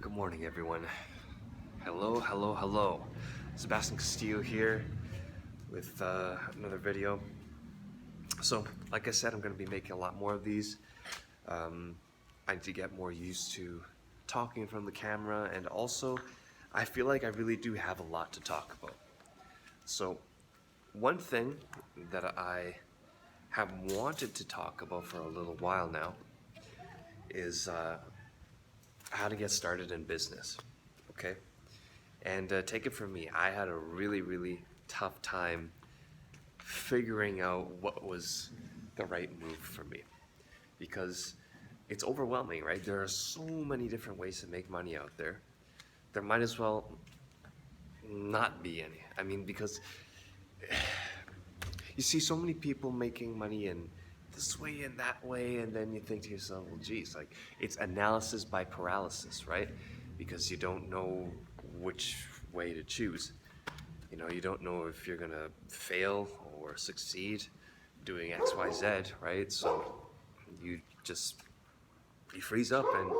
Good morning, everyone. Hello, hello, hello. Sebastian Castillo here with another video. So, like I said, I'm going to be making a lot more of these. I need to get more used to talking in front of the camera, and also, I feel like I really do have a lot to talk about. So, one thing that I have wanted to talk about for a little while now is how to get started in business. Okay? And take it from me, I had a really, really tough time figuring out what was the right move for me because it's overwhelming, right? There are so many different ways to make money out there. There might as well not be any. I mean, because you see so many people making money in this way and that way, and then you think to yourself, well, geez, like it's analysis by paralysis, right? Because you don't know which way to choose. You don't know if you're gonna fail or succeed doing X, Y, Z, right? So you just you freeze up and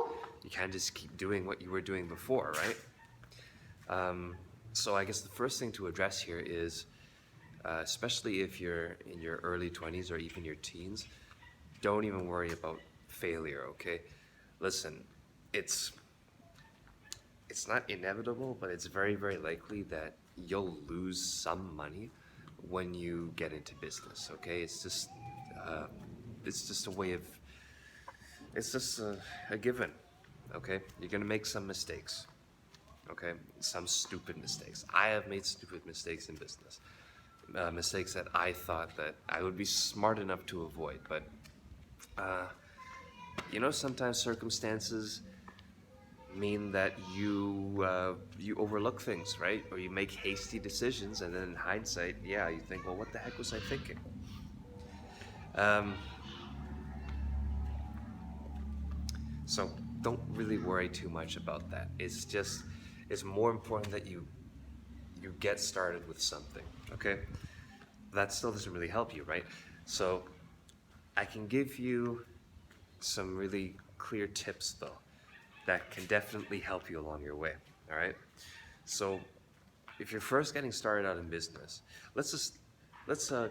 you can't just keep doing what you were doing before, right? So I guess the first thing to address here is, especially if you're in your early 20s or even your teens, don't even worry about failure, okay? Listen, it's not inevitable, but it's very, very likely that you'll lose some money when you get into business. Okay, uh, it's just a way of, it's just a given. Okay, you're gonna make some mistakes. Okay, some stupid mistakes. I have made stupid mistakes in business, mistakes that I thought that I would be smart enough to avoid, but sometimes circumstances mean that you overlook things, right? Or you make hasty decisions, and then in hindsight, yeah, you think, well, what the heck was I thinking? Um, so don't really worry too much about that. It's more important that you get started with something. Okay, that still doesn't really help you, right? So I can give you some really clear tips though that can definitely help you along your way. All right. So if you're first getting started out in business, let's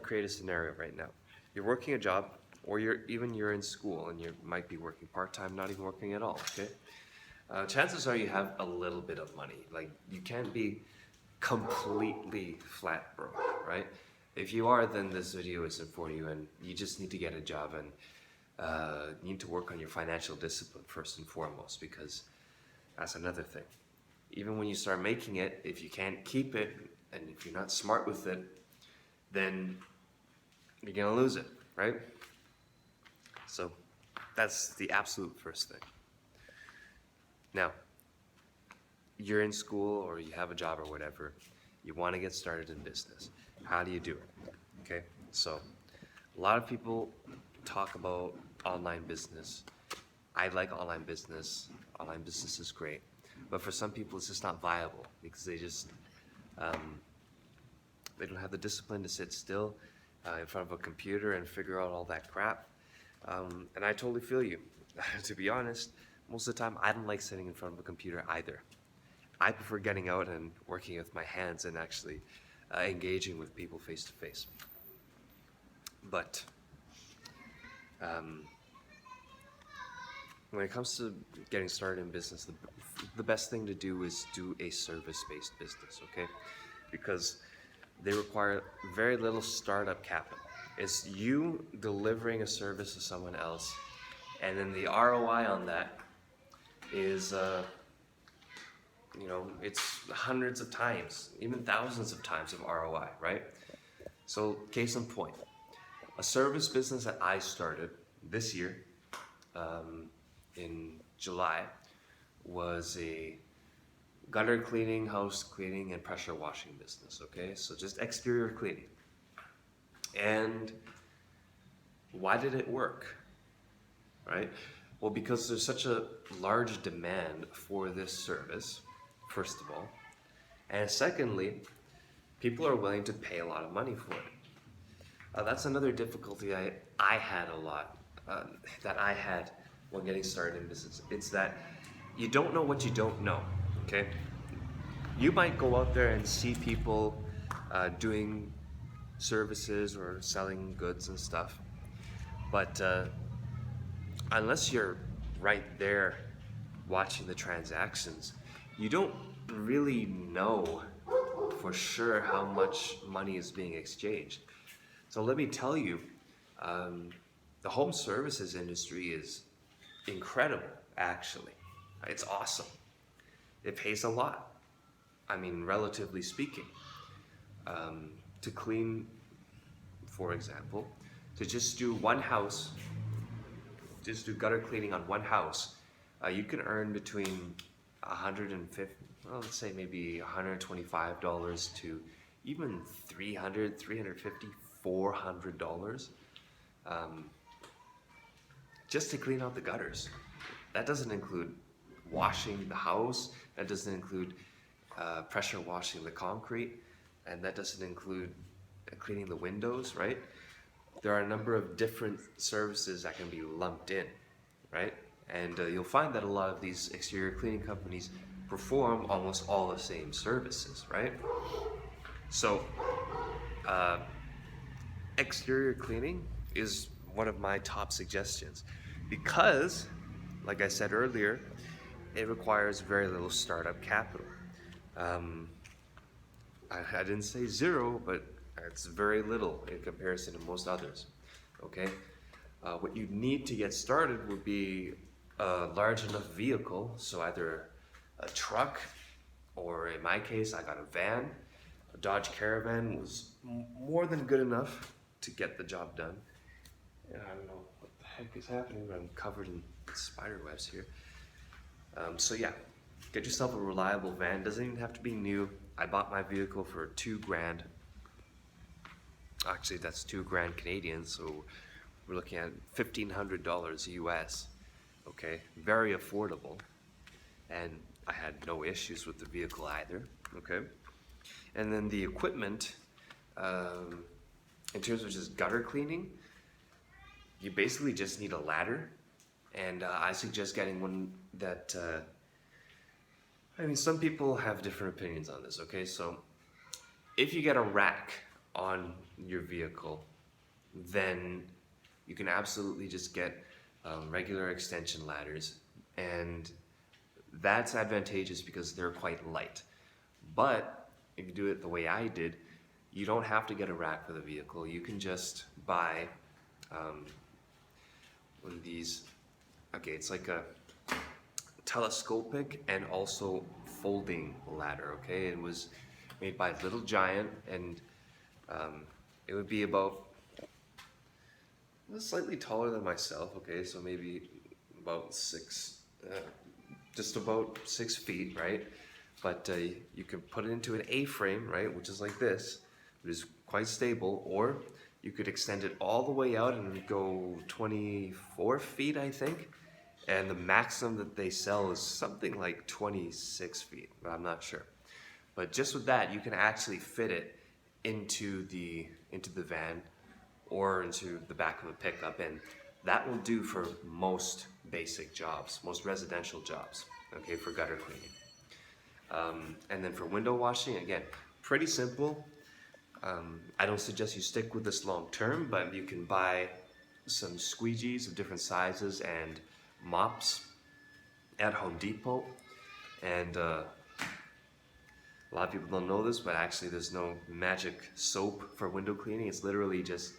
create a scenario right now. You're working a job, or you're in school and you might be working part time, not even working at all. Okay, chances are you have a little bit of money. Like you can't be completely flat broke, right? If you are, then this video isn't for you, and you just need to get a job and you need to work on your financial discipline first and foremost, because that's another thing. Even when you start making it, if you can't keep it and if you're not smart with it, then you're gonna lose it, right? So that's the absolute first thing. Now, you're in school or you have a job or whatever, you want to get started in business. How do you do it? Okay, so a lot of people talk about online business. I like online business. Online business is great. But for some people, it's just not viable because um, they don't have the discipline to sit still in front of a computer and figure out all that crap. And I totally feel you. To be honest, most of the time, I don't like sitting in front of a computer either. I prefer getting out and working with my hands and actually engaging with people face to face. But when it comes to getting started in business, the best thing to do is do a service-based business, okay? Because they require very little startup capital. It's you delivering a service to someone else, and then the ROI on that is, it's hundreds of times, even thousands of times of ROI, right? So, case in point, a service business that I started this year in July was a gutter cleaning, house cleaning, and pressure washing business, okay? So just exterior cleaning. And why did it work, right? Well, because there's such a large demand for this service, first of all. And secondly, people are willing to pay a lot of money for it. That's another difficulty I had a lot, that I had when getting started in business. It's that you don't know what you don't know, okay? You might go out there and see people doing services or selling goods and stuff, but unless you're right there watching the transactions, you don't really know for sure how much money is being exchanged. So let me tell you, um, the home services industry is incredible, actually. It's awesome. It pays a lot. I mean, relatively speaking. To clean, for example, to just do one house, just do gutter cleaning on one house, you can earn between 150, well, let's say maybe $125 to even 300, 350, $400 just to clean out the gutters. That doesn't include washing the house, that doesn't include pressure washing the concrete, and that doesn't include cleaning the windows, right? There are a number of different services that can be lumped in, right? And you'll find that a lot of these exterior cleaning companies perform almost all the same services, right? So, exterior cleaning is one of my top suggestions because, like I said earlier, it requires very little startup capital. Um, I didn't say zero, but it's very little in comparison to most others. Okay, what you need to get started would be a large enough vehicle, so either a truck, or in my case, I got a van. A Dodge Caravan was more than good enough to get the job done. And I don't know what the heck is happening, but I'm covered in spider webs here. So yeah, get yourself a reliable van. Doesn't even have to be new. I bought my vehicle for $2,000. Actually, that's $2,000 Canadian, so we're looking at $1,500 US. Okay, very affordable, and I had no issues with the vehicle either. Okay, and then the equipment, in terms of just gutter cleaning, you basically just need a ladder, and I suggest getting one that. I mean, some people have different opinions on this. Okay, so if you get a rack on your vehicle, then you can absolutely just get regular extension ladders, and that's advantageous because they're quite light. But if you do it the way I did, you don't have to get a rack for the vehicle. You can just buy one of these. Okay, it's like a telescopic and also folding ladder. Okay, it was made by Little Giant, and it would be about slightly taller than myself. Okay, so maybe about just about 6 feet, right? But you can put it into an A-frame, right, which is like this. It is quite stable, or you could extend it all the way out and go 24 feet, I think. And the maximum that they sell is something like 26 feet, but I'm not sure. But just with that, you can actually fit it into the van or into the back of a pickup, and that will do for most basic jobs, most residential jobs, okay, for gutter cleaning. And then for window washing, again, pretty simple. I don't suggest you stick with this long term, but you can buy some squeegees of different sizes and mops at Home Depot. And a lot of people don't know this, but actually there's no magic soap for window cleaning. It's literally just,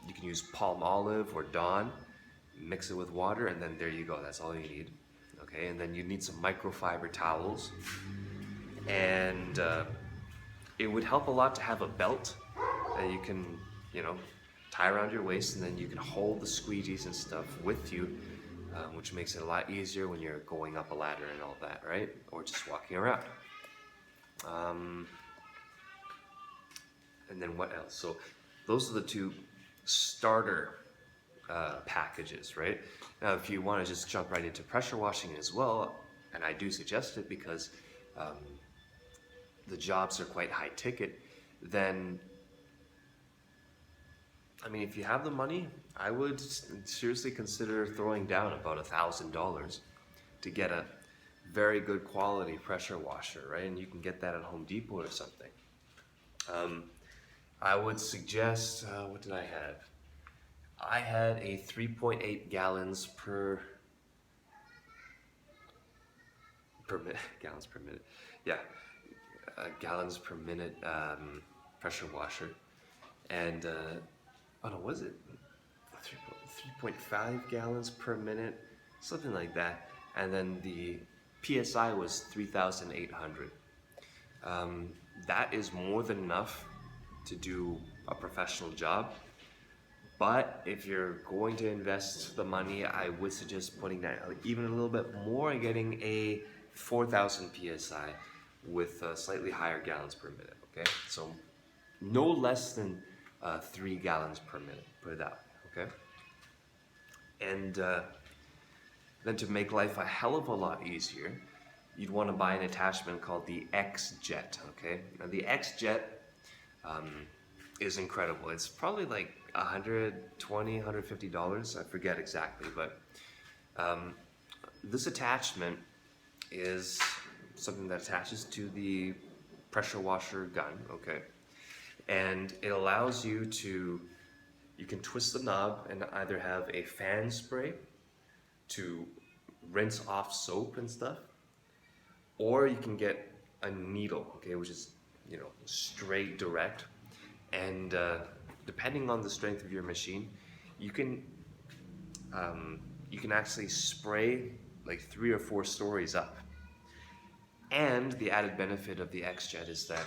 you can use palm olive or Dawn, mix it with water, and then there you go. That's all you need. Okay, and then you need some microfiber towels. And it would help a lot to have a belt that you can, tie around your waist, and then you can hold the squeegees and stuff with you, which makes it a lot easier when you're going up a ladder and all that, right? Or just walking around. And then what else? So those are the two starter packages, right? Now, if you want to just jump right into pressure washing as well, and I do suggest it because the jobs are quite high ticket, then, I mean, if you have the money, I would seriously consider throwing down about $1,000 to get a very good quality pressure washer, right? And you can get that at Home Depot or something. I would suggest, what did I have? I had a 3.8 gallons per minute, gallons per minute, yeah, gallons per minute pressure washer, and oh no, was it 3.5 gallons per minute, something like that, and then the PSI was 3,800. That is more than enough to do a professional job. But if you're going to invest the money, I would suggest putting that even a little bit more and getting a 4,000 psi with slightly higher gallons per minute. Okay, so no less than 3 gallons per minute. Put it that way. Okay, and then to make life a hell of a lot easier, you'd want to buy an attachment called the X-Jet. Okay, now the X-Jet is incredible. It's probably like $120, $150. I forget exactly, but this attachment is something that attaches to the pressure washer gun, okay? And it allows you can twist the knob and either have a fan spray to rinse off soap and stuff, or you can get a needle, okay, which is, straight direct. And depending on the strength of your machine, you can actually spray like 3 or 4 stories up. And the added benefit of the X-Jet is that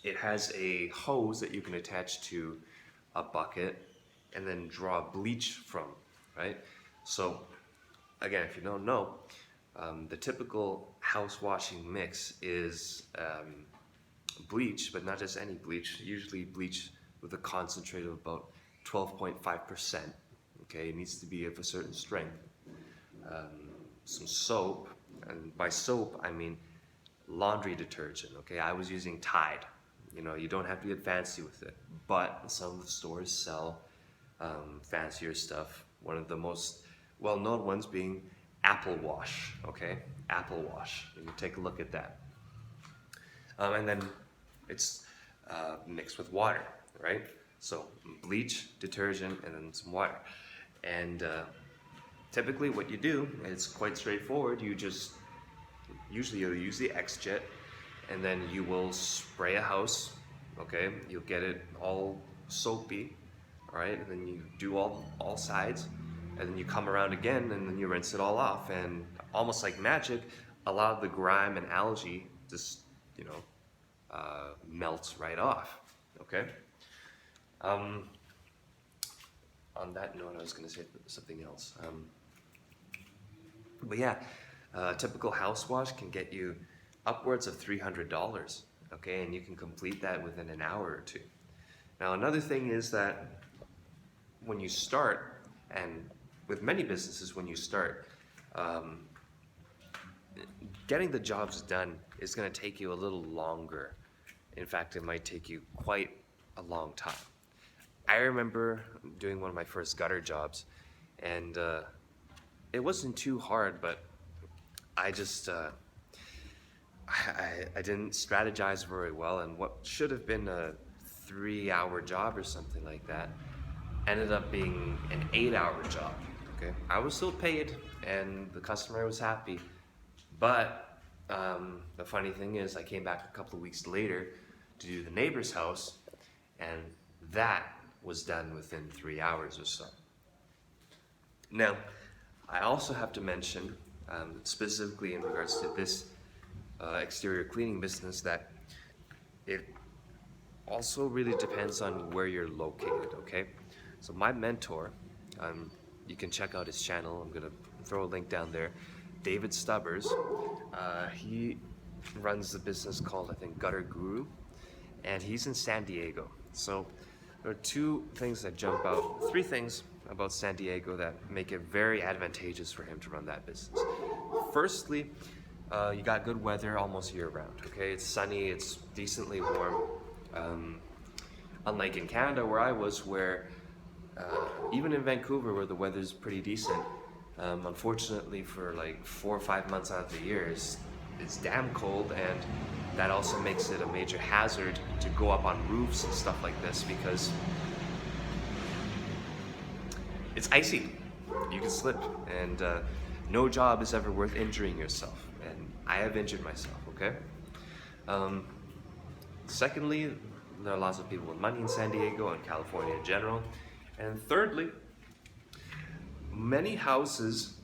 it has a hose that you can attach to a bucket and then draw bleach from, right? So again, if you don't know, the typical house washing mix is bleach, but not just any bleach, usually bleach with a concentrate of about 12.5%. Okay, it needs to be of a certain strength. Some soap, and by soap I mean laundry detergent. Okay, I was using Tide. You don't have to get fancy with it, but some of the stores sell fancier stuff. One of the most well-known ones being Apple Wash. Okay, Apple Wash. You can take a look at that. And then it's mixed with water, right? So bleach, detergent, and then some water. And typically what you do, it's quite straightforward. Usually you'll use the X-Jet, and then you will spray a house, okay? You'll get it all soapy, all right? And then you do all sides, and then you come around again, and then you rinse it all off. And almost like magic, a lot of the grime and algae just, melts right off, okay? On that note, I was going to say something else. But yeah, a typical house wash can get you upwards of $300, okay? And you can complete that within an hour or two. Now, another thing is that when you start, and with many businesses, when you start, getting the jobs done is going to take you a little longer. In fact, it might take you quite a long time. I remember doing one of my first gutter jobs, and it wasn't too hard, but I just I didn't strategize very well, and what should have been a 3-hour job or something like that ended up being an 8-hour job. Okay, I was still paid, and the customer was happy, but the funny thing is, I came back a couple of weeks later to do the neighbor's house, and that was done within 3 hours or so. Now, I also have to mention, specifically in regards to this exterior cleaning business, that it also really depends on where you're located, okay? So my mentor, you can check out his channel, I'm gonna throw a link down there, David Stubbers. He runs the business called, I think, Gutter Guru, and he's in San Diego. So there are 2 things that jump out, 3 things about San Diego that make it very advantageous for him to run that business. Firstly, you got good weather almost year round, okay? It's sunny, it's decently warm. Unlike in Canada where I was, where even in Vancouver where the weather's pretty decent, Unfortunately, for like 4 or 5 months out of the year, it's damn cold, and that also makes it a major hazard to go up on roofs and stuff like this because it's icy. You can slip, and no job is ever worth injuring yourself. And I have injured myself. Okay. Um, Secondly, there are lots of people with money in San Diego and California in general. And thirdly, many houses,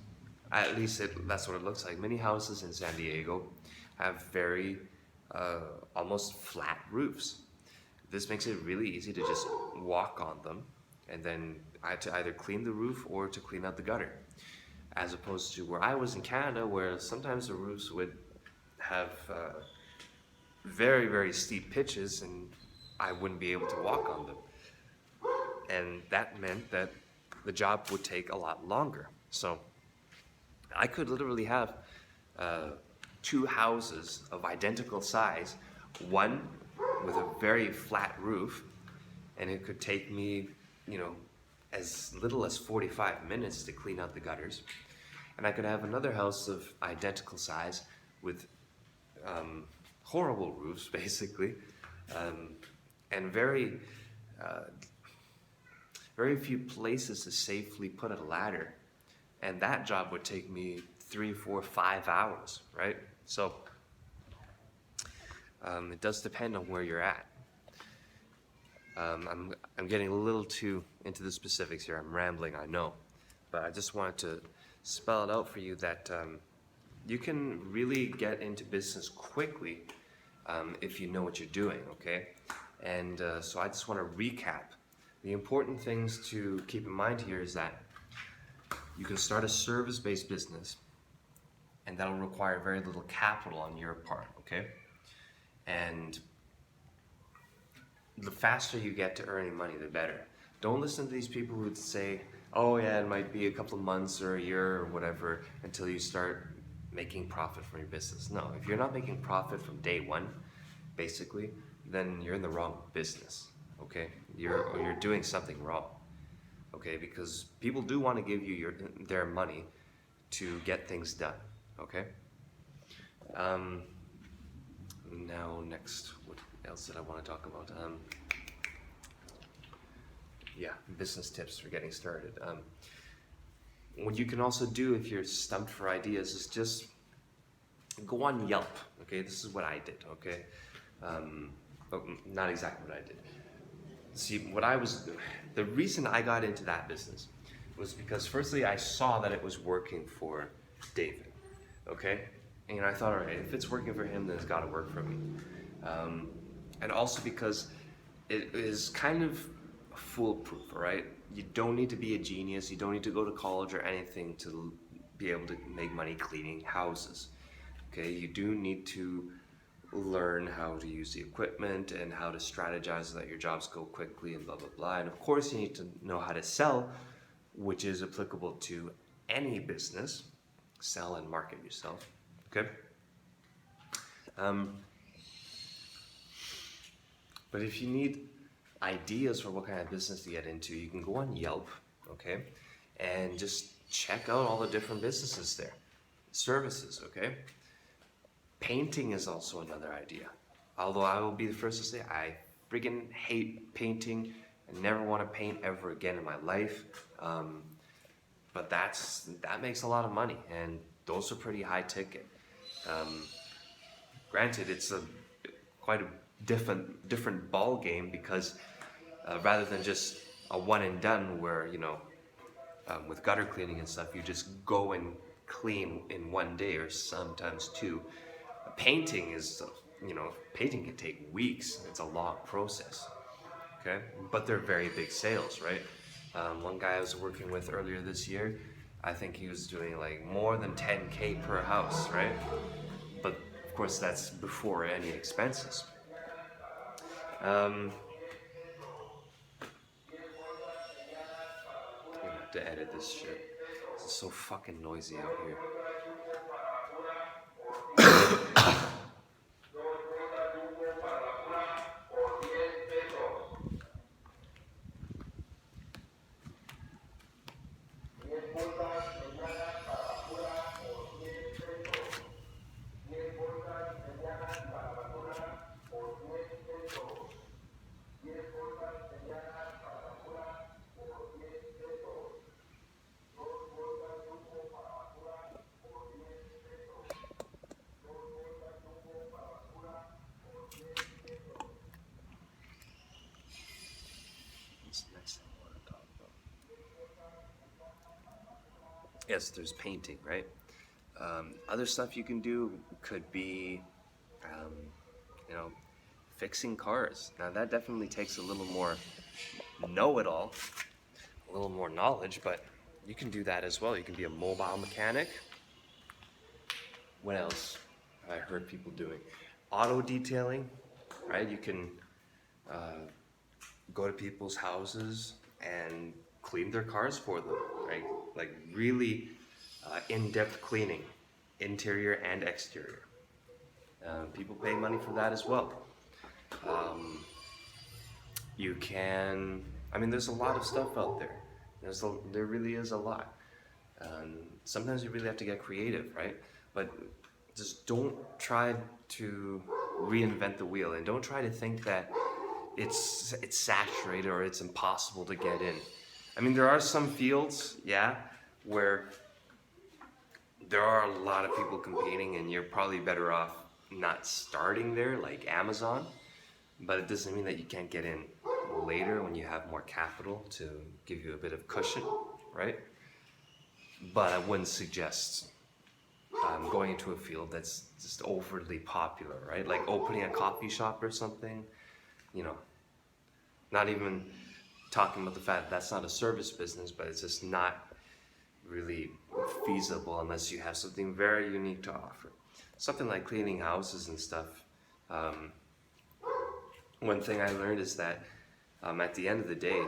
that's what it looks like, many houses in San Diego have very almost flat roofs. This makes it really easy to just walk on them and then to either clean the roof or to clean out the gutter. As opposed to where I was in Canada, where sometimes the roofs would have very, very steep pitches and I wouldn't be able to walk on them. And that meant that the job would take a lot longer. So I could literally have two houses of identical size, one with a very flat roof, and it could take me, as little as 45 minutes to clean out the gutters. And I could have another house of identical size with horrible roofs, basically, and uh, very few places to safely put a ladder. And that job would take me 3, 4, 5 hours, right? So it does depend on where you're at. I'm getting a little too into the specifics here. I'm rambling, I know, but I just wanted to spell it out for you that you can really get into business quickly if you know what you're doing, okay? And so I just want to recap. The important things to keep in mind here is that you can start a service-based business, and that'll require very little capital on your part, okay? And the faster you get to earning money, the better. Don't listen to these people who say, oh yeah, it might be a couple of months or a year or whatever until you start making profit from your business. No, if you're not making profit from day one, basically, then you're in the wrong business, okay? You're doing something wrong, okay? Because people do want to give you their money to get things done, okay? Now next, what else did I want to talk about? Yeah, business tips for getting started. What you can also do if you're stumped for ideas is just go on Yelp, okay? This is what I did, okay? Not exactly what I did. See, the reason I got into that business was because firstly I saw that it was working for David, okay? And I thought, all right, if it's working for him, then it's got to work for me. And also because it is kind of foolproof, all right? You don't need to be a genius. You don't need to go to college or anything to be able to make money cleaning houses, okay? You do need to learn how to use the equipment and how to strategize so that your jobs go quickly and blah, blah, blah. And of course, you need to know how to sell, which is applicable to any business. Sell and market yourself, okay? But if you need ideas for what kind of business to get into, you can go on Yelp, okay? And just check out all the different businesses there. Services, okay? Painting is also another idea. Although I will be the first to say I friggin' hate painting. I never want to paint ever again in my life. But that makes a lot of money, and those are pretty high ticket. Granted, it's quite a different ball game because rather than just a one and done where with gutter cleaning and stuff, you just go and clean in one day or sometimes two. Painting painting can take weeks. It's a long process, okay? But they're very big sales, right? One guy I was working with earlier this year, I think he was doing like more than 10K per house, right? But of course, that's before any expenses. I'm gonna have to edit this shit. This is so fucking noisy out here. Yes, there's painting, right? Other stuff you can do could be, um, you know, fixing cars. Now that definitely takes a little more know-it-all, a little more knowledge, but you can do that as well. You can be a mobile mechanic. What else have I heard people doing? Auto detailing, right? You can go to people's houses and clean their cars for them, right? Like really in-depth cleaning, interior and exterior. People pay money for that as well. You can, I mean, there's a lot of stuff out there. There really is a lot. Sometimes you really have to get creative, right? But just don't try to reinvent the wheel, and don't try to think that it's saturated or it's impossible to get in. I mean, there are some fields, yeah, where there are a lot of people competing, and you're probably better off not starting there, like Amazon. But it doesn't mean that you can't get in later when you have more capital to give you a bit of cushion, right? But I wouldn't suggest going into a field that's just overly popular, right? Like opening a coffee shop or something, you know, not even talking about the fact that that's not a service business, but it's just not really feasible unless you have something very unique to offer. Something like cleaning houses and stuff. One thing I learned is that at the end of the day,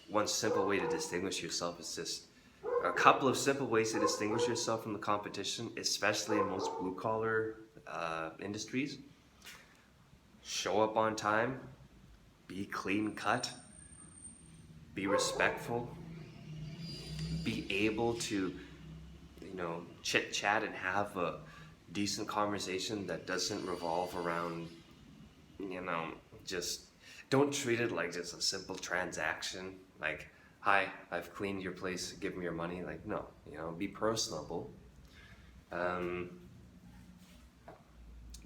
one simple way to distinguish yourself is just a couple of simple ways to distinguish yourself from the competition, especially in most blue collar industries. Show up on time, be clean cut, be respectful, be able to, chit chat and have a decent conversation that doesn't revolve around, just don't treat it like just a simple transaction. Like, hi, I've cleaned your place, give me your money. Like, no, be personable.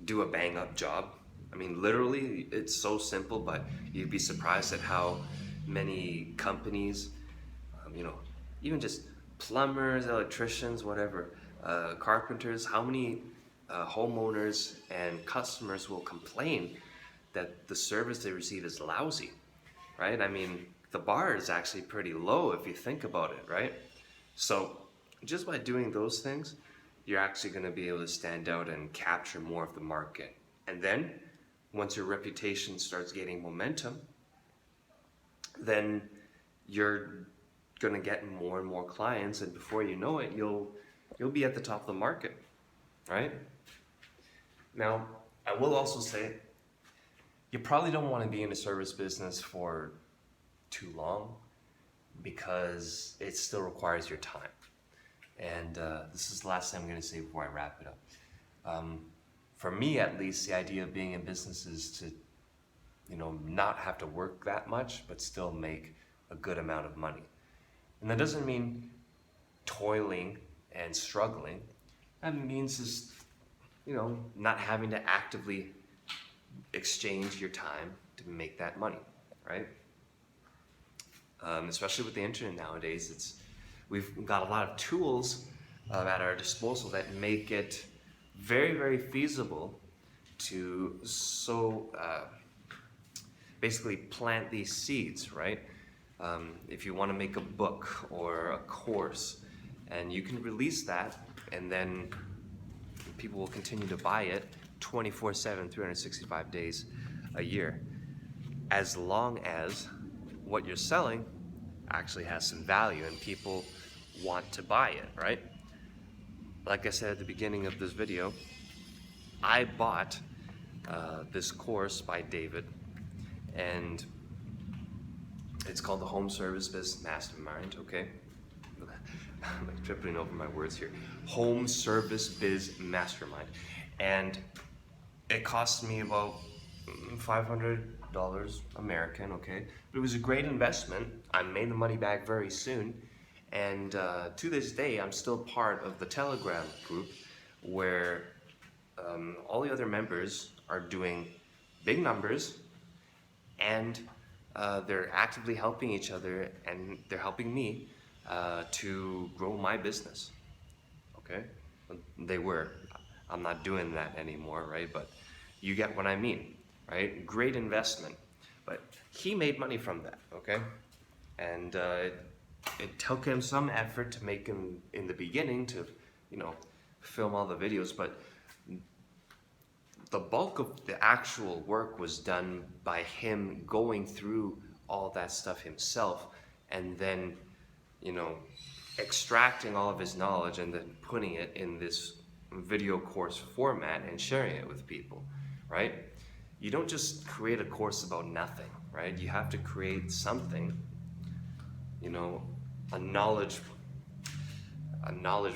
Do a bang up job. I mean, literally, it's so simple, but you'd be surprised at how many companies, even just plumbers, electricians, whatever, carpenters, how many homeowners and customers will complain that the service they receive is lousy, right? I mean, the bar is actually pretty low if you think about it, right? So just by doing those things, you're actually going to be able to stand out and capture more of the market. And then once your reputation starts gaining momentum, then you're going to get more and more clients, and before you know it, you'll be at the top of the market, right? Now, I will also say, you probably don't want to be in a service business for too long because it still requires your time. And this is the last thing I'm going to say before I wrap it up. For me, at least, the idea of being in business is to, not have to work that much, but still make a good amount of money. And that doesn't mean toiling and struggling. That means just, not having to actively exchange your time to make that money, right? Especially with the internet nowadays, we've got a lot of tools at our disposal that make it very, very feasible to basically plant these seeds, right? If you want to make a book or a course, and you can release that, and then people will continue to buy it 24/7, 365 days a year, as long as what you're selling actually has some value and people want to buy it, right? Like I said at the beginning of this video, I bought this course by David, and it's called the Home Service Biz Mastermind, okay? I'm like tripping over my words here. Home Service Biz Mastermind. And it cost me about $500 American, okay? But it was a great investment. I made the money back very soon. And to this day, I'm still part of the Telegram group where all the other members are doing big numbers, and they're actively helping each other, and they're helping me to grow my business. Okay, they were. I'm not doing that anymore, right? But you get what I mean, right? Great investment, but he made money from that. Okay, and it took him some effort to make him in the beginning to, you know, film all the videos, but the bulk of the actual work was done by him going through all that stuff himself and then, you know, extracting all of his knowledge and then putting it in this video course format and sharing it with people, right? You don't just create a course about nothing, right? You have to create something, you know, a knowledge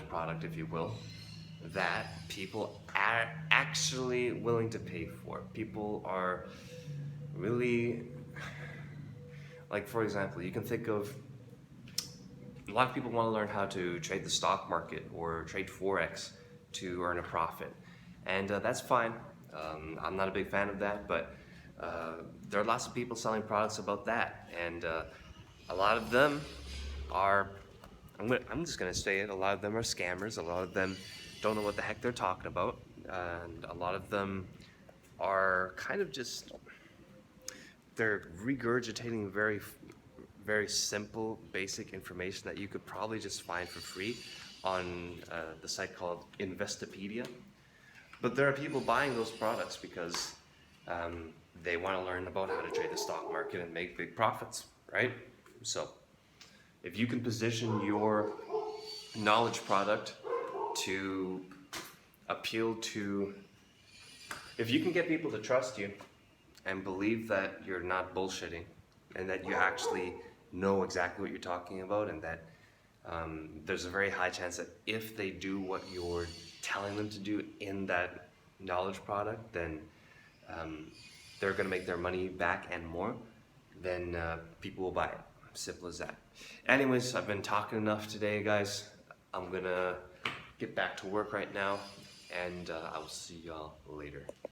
product, if you will, that people are actually willing to pay for. People are really, like, for example, you can think of a lot of people want to learn how to trade the stock market or trade Forex to earn a profit. And that's fine. I'm not a big fan of that, but there are lots of people selling products about that. And a lot of them are, I'm just going to say it, a lot of them are scammers. A lot of them don't know what the heck they're talking about. And a lot of them are kind of just, they're regurgitating very simple, basic information that you could probably just find for free on the site called Investopedia. But there are people buying those products because they want to learn about how to trade the stock market and make big profits, right? So if you can position your knowledge product to appeal to, if you can get people to trust you and believe that you're not bullshitting and that you actually know exactly what you're talking about, and that there's a very high chance that if they do what you're telling them to do in that knowledge product, then they're going to make their money back and more, then people will buy it. Simple as that. Anyways, I've been talking enough today, guys. I'm going to get back to work right now, and I will see y'all later.